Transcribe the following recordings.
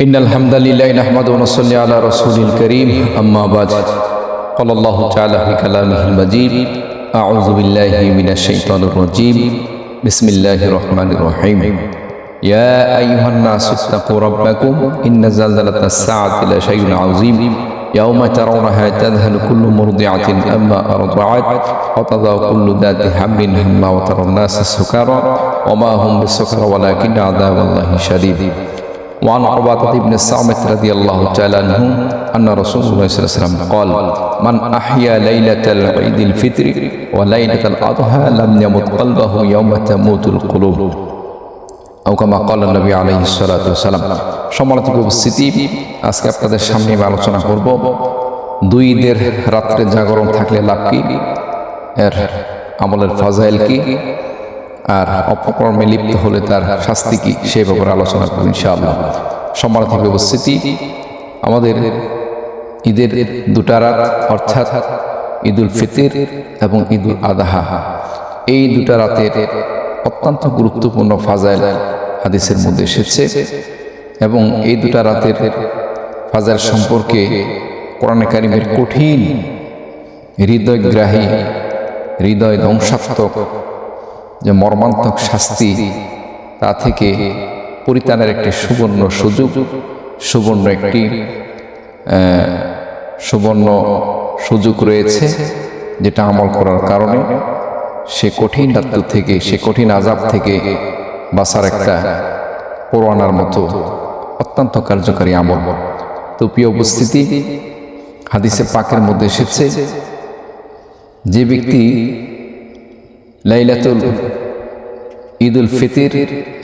إن الحمد لله نحمده ونصلي على رسول الكريم أما بعد قال الله تعالى في كلامه المجيد أعوذ بالله من الشيطان الرجيم بسم الله الرحمن الرحيم يا أيها الناس اتقوا ربكم إن زلزلة الساعة لشيء عظيم يوم ترونها تذهل كل مرضعة أما أرضعت وتضع كل ذات حمل حملها وترى الناس سكارى وما هم بالسكر ولكن عذاب الله شديد وعن عبادة بن الصامت رضي الله تعالى عنه أن رسول الله صلى الله عليه وسلم قال من أحيا ليلة العيد الفطر وليلة الأضحى لم يمت قلبه يوم تموت القلوب أو كما قال النبي عليه الصلاة والسلام। সম্মানিত উপস্থিতি, আজকে আপনাদের সামনে আমি আলোচনা করব দুই ঈদের রাত্রে জাগরণ থাকলে লাভ কি, এর আমলের ফাজাইল কি, আর অপকর্মে লিপ্ত হলে তার শাস্তি কি, সেই ব্যাপারে আলোচনা করব ইনশাআল্লাহ। সম্মানিত উপস্থিতি, আমাদের ঈদের দুটা রাত অর্থাৎ ঈদুল ফিতর এবং ঈদুল আযহা, এই দুটা রাতের অত্যন্ত গুরুত্বপূর্ণ ফাজাইল হাদিসের মধ্যে এসেছে এবং এই দুটা রাতের ফাজাইল সম্পর্কে কোরআনে কারিমের কঠিন হৃদয়গ্রাহী হৃদয় ধ্বংসাত্মক যে মর্মান্তিক শাস্তি, তা থেকে পরিত্রাণের একটি সুবর্ণ সুযোগ, সুবর্ণ সুযোগ রয়েছে, যেটা আমল করার কারণে সে কঠিন রাত্রি থেকে, সে কঠিন আযাব থেকে বাঁচার একটা পরোয়ানার মতো অত্যন্ত কার্যকারী আমল। তো প্রিয় উপস্থিতি, হাদিসে পাকের মধ্যে এসেছে যে ব্যক্তি লাইলাতুল ঈদুল ফিতর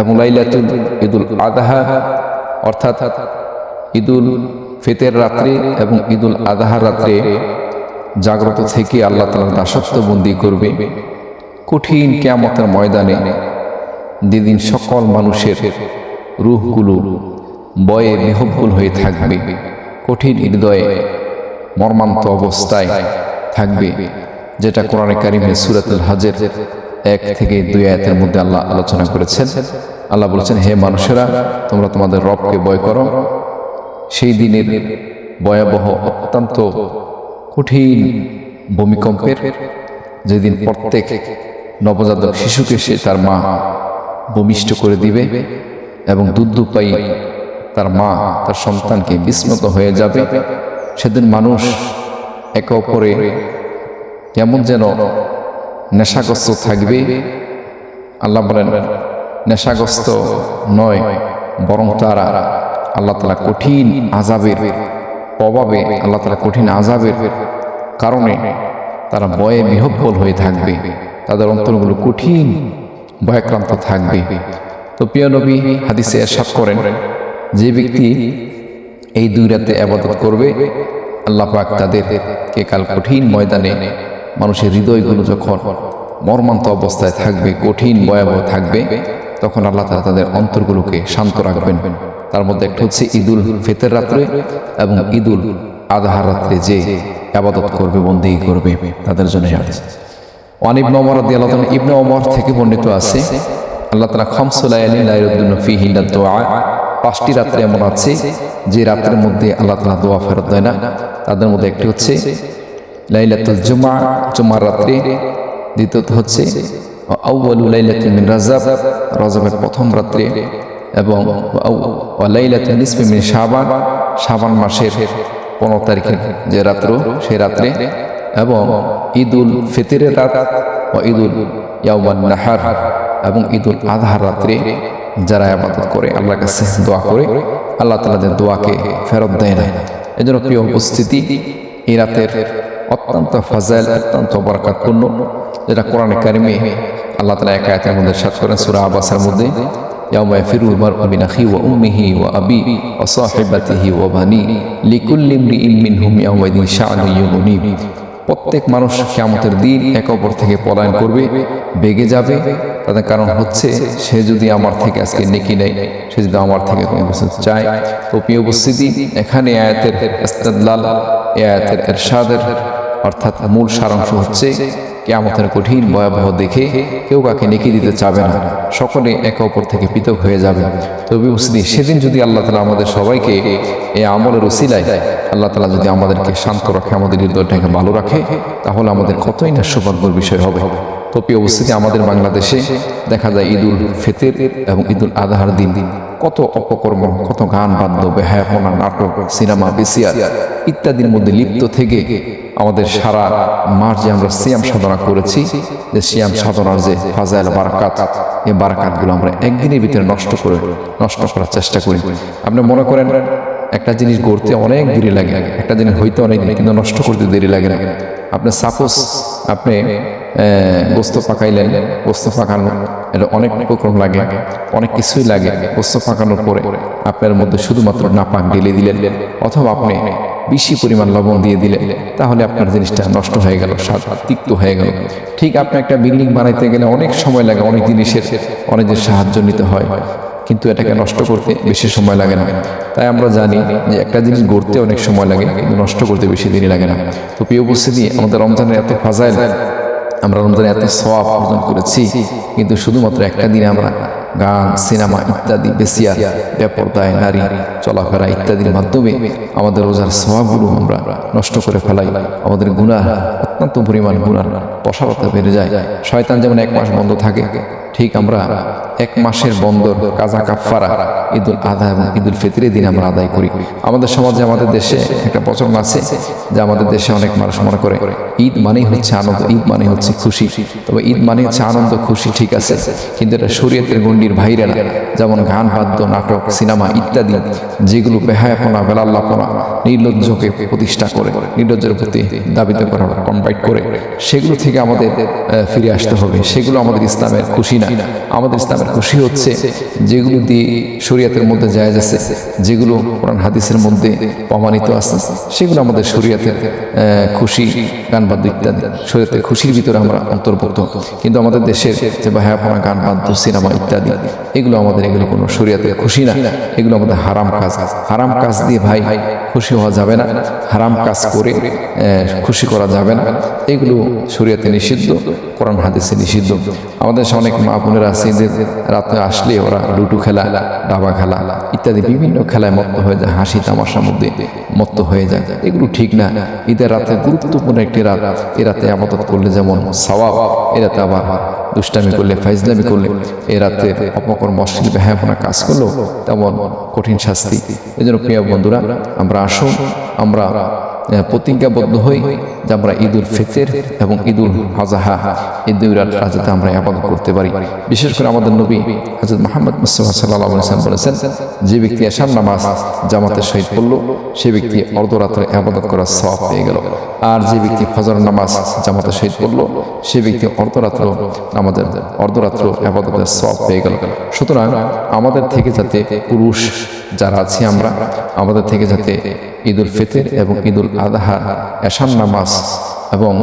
এবং লাইলাতুল ঈদুল আযহা অর্থাৎ ঈদুল ফিতর রাত্রে এবং ঈদুল আযহা রাত্রে জাগ্রত থেকে আল্লাহ তাআলার দাসত্ববন্দি করবে, কঠিন কিয়ামতের ময়দানে যেদিন সকল মানুষের রূহগুলো বয়ে বিহ্বল হয়ে থাকবে, কঠিন হৃদয়ে মর্মান্ত অবস্থায় থাকবে, যেটা কোরআনে কারিমে সূরাতুল হজের 1 থেকে 2 আয়াতের মধ্যে আল্লাহ আলোচনা করেছেন। আল্লাহ বলেছেন, হে মানুষেরা, তোমরা তোমাদের রবকে ভয় করো। সেই দিনের ভয়াবহ অত্যন্ত কঠিন ভূমিকম্পের, যেদিন প্রত্যেক নবজাতক শিশুকে সে তার মা ভূমিষ্ঠ করে দিবে এবং দুধ পাই তার মা তার সন্তানকে বিস্মৃত হয়ে যাবে। সেদিন মানুষ একে অপরে কেমন যেন নেশাগ্রস্ত থাকবে। আল্লাহ বলেন, নেশাগ্রস্ত নয়, বরং তারা আল্লাহ তাআলা কঠিন আযাবের প্রভাবে, আল্লাহ তাআলা কঠিন আযাবের কারণে তারা ভয়ে বিহ্বল হয়ে থাকবে, তাদের অন্তরগুলো কঠিন ভয়াক্রান্ত থাকবে। তো প্রিয় নবী হাদিসে ইরশাদ করেন, যে ব্যক্তি এই দুই রাতে ইবাদত করবে, আল্লাহ পাক তাদেরকে কাল কঠিন ময়দানে মানুষের হৃদয়গুলো যখন মর্মান্ত অবস্থায় থাকবে, কঠিন ভয়াবহ থাকবে, তখন আল্লাহ তাআলা তাদের অন্তরগুলোকে শান্ত রাখবেন। তার মধ্যে একটা হচ্ছে ঈদুল ফিতর রাত্রে এবং ঈদুল আযহা রাত্রে যে ইবাদত করবে, বন্দেগী করবে, তাদের জন্য হাদিস। ওয়ান ইবনে ওমর রাদিয়াল্লাহু তাআলা, ইবনে ওমর থেকে বর্ণিত আছে, আল্লাহ তাআলা খামসু লায়ালিন লা ইয়ারুদ্দুনা ফীহিন্না দুআ, 5টি রাত্রে এমন আছে যে রাতের মধ্যে আল্লাহ তাআলা দোয়া ফেরত দেয় না। তাদের মধ্যে একটি হচ্ছে লাইলাতুল জুমআ, জুমার রাত্রে। দ্বিতীয়ত হচ্ছে আউয়ালু লাইলাতিন মিন রাজাব, রজবের প্রথম রাত্রে, এবং লাইলাতুন নিসফি মিন শাবান, শাবান মাসের 15 তারিখের যে রাত্র, সেই রাত্রে, এবং ঈদুল ফিতরের রাত ও ঈদুল ইয়াউমান নাহার এবং ঈদুল আযহার রাত্রে যারা ইবাদত করে, আল্লাহর কাছে দোয়া করে, আল্লাহ তাআলাদের দোয়াকে ফেরত দেয় না। এজন্য প্রিয় উপস্থিতি, এই রাতের অত্যন্ত ফাজাইল, অত্যন্ত বরকতপূর্ণ, যেটা কোরআনে কারিমে আল্লাহ তাআলা এক আয়াতের মধ্যে ইরশাদ করেন সূরা আবাসের মধ্যে, ইয়াউমা ইয়াফিরুল মার'উ মিন আখিহি ওয়া উম্মিহি ওয়া আবিহি ওয়া সাহিবাতিহি ওয়া বানিহি লিকুল্লি ইমরিইন মিনহুম ইয়াওমাইদিন শা'নুন ইউগনিহি। প্রত্যেক মানুষ কিয়ামতের দিন একে অপর থেকে পলায়ন করবে, বেগে যাবে। তাদের কারণ হচ্ছে, সে যদি আমার থেকে আজকে নেকি নেয়, সে যদি আমার থেকে কোনো কিছু চায়। তো প্রিয় উপস্থিতি, এখানে আয়াতের ইস্তেদলাল, আয়াতের ইরশাদের অর্থাৎ মূল সারাংশ হচ্ছে কিয়ামতের কঠিন ভয়াবহ দেখে কেউ কাকে নেকি দিতে চাবে না, সকলে একে অপর থেকে পৃথক হয়ে যাবে। তবে উপস্থিতি সেদিন যদি আল্লাহ তাআলা আমাদের সবাইকে এই আমলের উসিলায় আল্লাহ তাআলা যদি আমাদেরকে শান্ত রাখে, আমাদের হৃদয়টাকে ভালো রাখে, তাহলে আমাদের কতই না সৌভাগ্যের বিষয় হবে। তো প্রিয় উপস্থিতি, আমাদের বাংলাদেশে দেখা যায় ঈদুল ফিতর এবং ঈদুল আজহার দিন কত অপকর্ম, কত গান বাদ্য, বেহায়াপনা, নাটক, সিনেমা, বিসিআর ইত্যাদির মধ্যে লিপ্ত থেকে আমাদের সারা মাস যে আমরা সিয়াম সাধনা করেছি, যে সিয়াম সাধনার যে ফাজাইল বারাকাত, এই বারাকাতগুলো আমরা একদিনের ভিতরে নষ্ট করার চেষ্টা করি। আপনি মনে করেন একটা জিনিস গড়তে অনেক দেরি লাগে, একটা জিনিস হইতে অনেক দেরি, কিন্তু নষ্ট করতে দেরি লাগে না। আপনি সাপোজ আপনি গোস্ত পাকাইলেন, গোস্ত পাকানো এটা অনেক উপকরণ লাগে, অনেক কিছুই লাগে। গোস্ত পাকানোর পরে আপনার মধ্যে শুধুমাত্র নাপাক ঢেলে দিলেন, অথবা আপনি বেশি পরিমাণ লবণ দিয়ে দিলেন, তাহলে আপনার জিনিসটা নষ্ট হয়ে গেল, স্বাদ তিক্ত হয়ে গেল। ঠিক আপনি একটা বিল্ডিং বানাইতে গেলে অনেক সময় লাগে, অনেক জিনিসের সাহায্য নিতে হয়, কিন্তু এটাকে নষ্ট করতে বেশি সময় লাগে না। তাই আমরা জানি যে একটা জিনিস গড়তে অনেক সময় লাগে, কিন্তু নষ্ট করতে বেশি দেরি লাগে না। তো প্রিয় উপস্থিতি, আমাদের রমজানের এত ফাজাইল, আমরা রমজানে এত সওয়াব অর্জন করেছি, কিন্তু শুধুমাত্র একটা দিনে আমরা গান, সিনেমা ইত্যাদি, বেসিয়ার, বেপরদায় নারী চলাফেরা ইত্যাদির মাধ্যমে আমাদের রোজার সওয়াবগুলো আমরা নষ্ট করে ফেলাই। আমাদের গুনাহ, অত্যন্ত পরিমাণ গুনার প্রসারতা বেড়ে যায়। শয়তান যেমন এক মাস বন্ধ থাকে, ঠিক আমরা এক মাসের বন্দর কাজা কাফারা ঈদুল আযহা এবং ঈদুল ফিতরের দিন আমরা আদায় করি। আমাদের সমাজে, আমাদের দেশে একটা প্রচলন আছে যে আমাদের দেশে অনেক মানুষ মনে করে ঈদ মানেই হচ্ছে আনন্দ, ঈদ মানে হচ্ছে খুশি। তবে ঈদ মানে হচ্ছে আনন্দ, খুশি, ঠিক আছে, কিন্তু এটা শরীয়তের গণ্ডির বাইরে না। যেমন গান, বাদ্য, নাটক, সিনেমা ইত্যাদি যেগুলো বেহায়াপনা, বেলাল্লাপনা, নির্লজ্জকে প্রতিষ্ঠা করে, নির্লজ্জের প্রতি দাবিত করা, কম্বাইট করে, সেগুলো থেকে আমাদের ফিরে আসতে হবে। সেগুলো আমাদের ইসলামের খুশি না। আমাদের ইসলামের খুশি হচ্ছে যেগুলো দিয়ে শরীয়তের মধ্যে জায়েজ আছে, যেগুলো কোরআন হাদিসের মধ্যে প্রমাণিত আছে, সেগুলো আমাদের শরীয়তের খুশি, গান বাদ্য ইত্যাদি শরীয়তের খুশির ভিতরে আমরা অন্তর্ভুক্ত। কিন্তু আমাদের দেশের যে বেহায়াপনা, গান বাদ্য, সিনেমা ইত্যাদি এগুলো কোনো শরীয়তের খুশি না। এগুলো আমাদের হারাম কাজ। হারাম কাজ দিয়ে ভাই খুশি হওয়া যাবে না, হারাম কাজ করে খুশি করা যাবে না। এগুলো শরীয়তে নিষিদ্ধ, কোরআন হাদিসে নিষিদ্ধ। আমাদের অনেক মা বোনেরা আছে যে রাতে আসলে ওরা লুডু খেলা, দাবা খেলা ইত্যাদি বিভিন্ন খেলায় মত্ত হয়ে যায়, হাসি তামাশার মধ্যে মত্ত হয়ে যায়। এগুলো ঠিক না। ঈদের রাতে গুরুত্বপূর্ণ একটি রাত, এ রাতে ইবাদত করলে যেমন সওয়াব, এ রাতে আবার দুষ্টামি করলে, ফাইজলামি করলে, এ রাতে অপকর্ম, অশ্লীল, বেহায়াপনা কাজ করলেও তেমন কঠিন শাস্তি। এই জন্য প্রিয় বন্ধুরা, আমরা আসুন, আমরা প্রতিজ্ঞাবদ্ধ হই যে আমরা ঈদুল ফিতর এবং ঈদুল আযহা এই দুই রাতে আমরা ইবাদত করতে পারি। বিশেষ করে আমাদের নবী হযরত মুহাম্মদ মুস্তাফা সাল্লাল্লাহু আলাইহি ওয়াসাল্লাম বলেছেন, যে ব্যক্তি এশার নামাজ জামাতের সহিত পড়ল, সে ব্যক্তি অর্ধরাত্রে ইবাদত করার সওয়াব পেয়ে গেল। আর যে ব্যক্তি ফজর নামাজ জামাতের সহিত পড়ল, সে ব্যক্তি অর্ধরাত্র ইবাদতের সওয়াব পেয়ে গেল। সুতরাং আমাদের থেকে যাতে পুরুষ যারা আছি আমরা, আমাদের থেকে যাতে ঈদুল ফিতর এবং ঈদুল আযহা এশার নামাজ এবং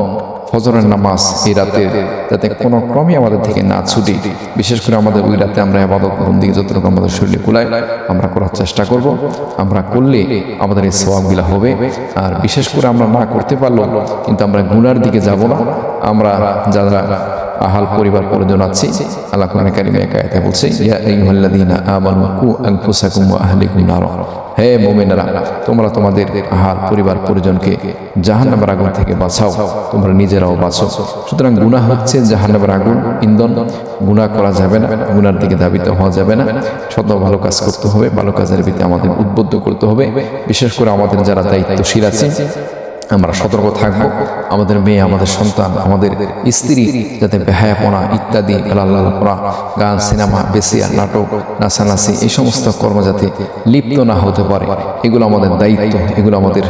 ফজরের নামাজ এই রাতে যাতে কোনো ক্রমে আমাদের থেকে না ছুটি। বিশেষ করে আমাদের ওই রাতে আমরা ইবাদত বন্দেগী যতটুকু আমাদের শরীরে কুলায় আমরা করার চেষ্টা করব। আমরা করলে আমাদের এই সওয়াবগুলো হবে। আর বিশেষ করে আমরা না করতে পারলেও কিন্তু আমরা গুনার দিকে যাব না। আমরা যারা আহাল পরিবার পরিজন আছি, আল্লাহ কোরআনে কারিমে এক আয়াতে বলছে, ইয়া আইয়ুহাল্লাযীনা আমানু কু আনফুসাকুম ওয়া আহলিকুম নার। হে মুমিনেরা, তোমরা তোমাদের আহাল পরিবার পরিজনকে জাহান্নামের আগুন থেকে বাঁচাও, তোমরা নিজেরাও বাঁচো। সুতরাং গুনাহ হচ্ছে জাহান্নামের আগুন, ইন্ধন। গুনাহ করা যাবে না, গুনার দিকে ধাবিত হওয়া যাবে না। সৎ ভালো কাজ করতে হবে, ভালো কাজের ভিত্তিতে আমাদের উদ্বুদ্ধ করতে হবে। বিশেষ করে আমাদের যারা দায়িত্বশীল আছে আমরা সতর্ক থাকবো। আমাদের মেয়ে, আমাদের সন্তান, আমাদের স্ত্রী যাতে বেহায়াপনা ইত্যাদি, বেলাল্লাপনা, গান, সিনেমা, বেসিয়ার, নাটক, নাচানাচি এই সমস্ত কর্ম যাতে লিপ্ত না হতে পারে, এগুলো আমাদের দায়িত্ব। এগুলো আমাদের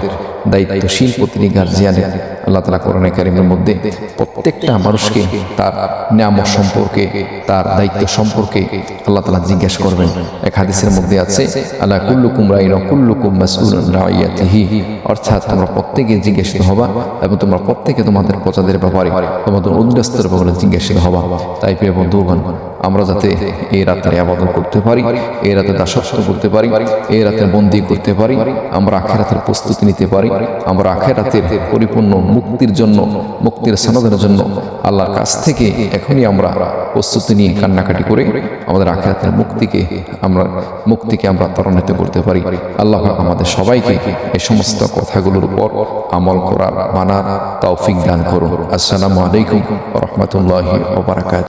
দায়িত্বশীল প্রতিটি গার্জিয়ানের। আল্লাহ তাআলা কোরআনে কারিমের মধ্যে প্রত্যেকটা মানুষকে তার নিয়ামত সম্পর্কে, তার দায়িত্ব সম্পর্কে আল্লাহ তাআলা জিজ্ঞেস করবেন। এক হাদিসের মধ্যে আছে, আলা কুল্লুকুম রাইন ওয়া কুল্লুকুম মাসউলুন আন রাইয়াতিহি, অর্থাৎ তোমরা প্রত্যেকে জিজ্ঞাসিত হবা এবং তোমরা প্রত্যেকে তোমাদের প্রজাদের ব্যাপারে, তোমাদের উদ্দেশ্যের ব্যাপারে জিজ্ঞাসিত হবা। তাই প্রিয় বন্ধুগণ, আমরা যাতে এই রাতের ইবাদত করতে পারি, এই রাতে দাসত্ব করতে পারি, এই রাতে বন্দী করতে পারি, আমরা আখিরাতের প্রস্তুতি নিতে পারি, আমরা আখিরাতের পরিপূর্ণ মুক্তির জন্য, মুক্তির সনদের জন্য আল্লাহর কাছ থেকে এখনই আমরা প্রস্তুতি নিয়ে কান্নাকাটি করে আমাদের আখিরাতের মুক্তিকে আমরা ত্বরান্বিত করতে পারি। আল্লাহ পাক আমাদের সবাইকে এই সমস্ত কথাগুলোর উপর আমল করার, মানার তৌফিক দান করুন। আসসালামু আলাইকুম ওয়া রাহমাতুল্লাহি ওয়া বারাকাতুহু।